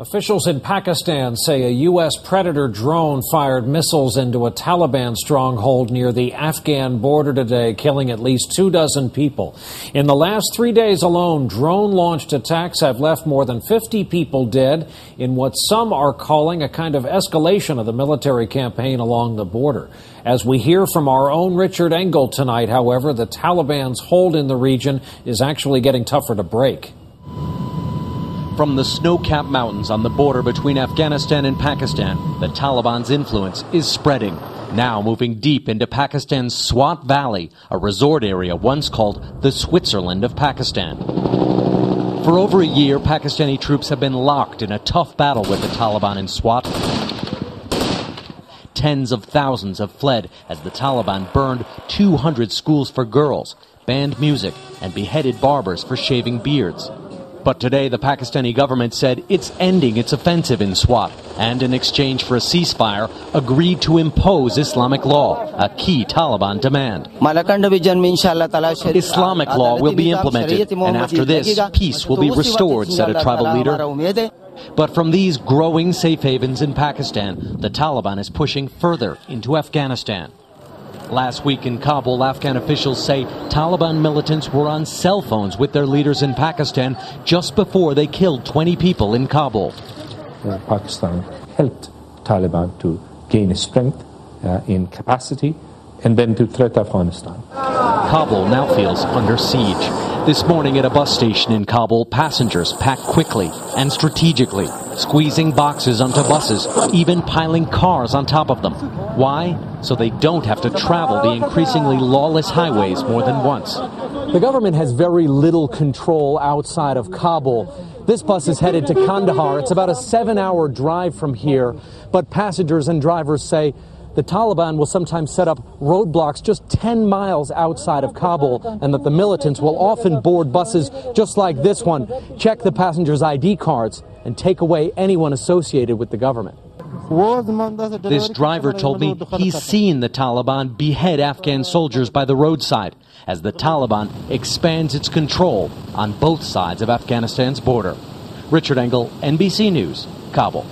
Officials in Pakistan say a U.S. Predator drone fired missiles into a Taliban stronghold near the Afghan border today, killing at least 24 people. In the last 3 days alone, drone-launched attacks have left more than 50 people dead in what some are calling a kind of escalation of the military campaign along the border. As we hear from our own Richard Engel tonight, however, the Taliban's hold in the region is actually getting tougher to break. From the snow-capped mountains on the border between Afghanistan and Pakistan, the Taliban's influence is spreading, now moving deep into Pakistan's Swat Valley, a resort area once called the Switzerland of Pakistan. For over a year, Pakistani troops have been locked in a tough battle with the Taliban in Swat. Tens of thousands have fled as the Taliban burned 200 schools for girls, banned music, and beheaded barbers for shaving beards. But today, the Pakistani government said it's ending its offensive in Swat and, in exchange for a ceasefire, agreed to impose Islamic law, a key Taliban demand. Islamic law will be implemented, and after this, peace will be restored, said a tribal leader. But from these growing safe havens in Pakistan, the Taliban is pushing further into Afghanistan. Last week in Kabul, Afghan officials say Taliban militants were on cell phones with their leaders in Pakistan just before they killed 20 people in Kabul. Pakistan helped Taliban to gain strength in capacity and then to threat Afghanistan. Kabul now feels under siege. This morning at a bus station in Kabul, passengers packed quickly and strategically, squeezing boxes onto buses, even piling cars on top of them. Why? So they don't have to travel the increasingly lawless highways more than once. The government has very little control outside of Kabul. This bus is headed to Kandahar. It's about a 7-hour drive from here, but passengers and drivers say the Taliban will sometimes set up roadblocks just 10 miles outside of Kabul, and that the militants will often board buses just like this one, check the passengers' ID cards, and take away anyone associated with the government. This driver told me he's seen the Taliban behead Afghan soldiers by the roadside as the Taliban expands its control on both sides of Afghanistan's border. Richard Engel, NBC News, Kabul.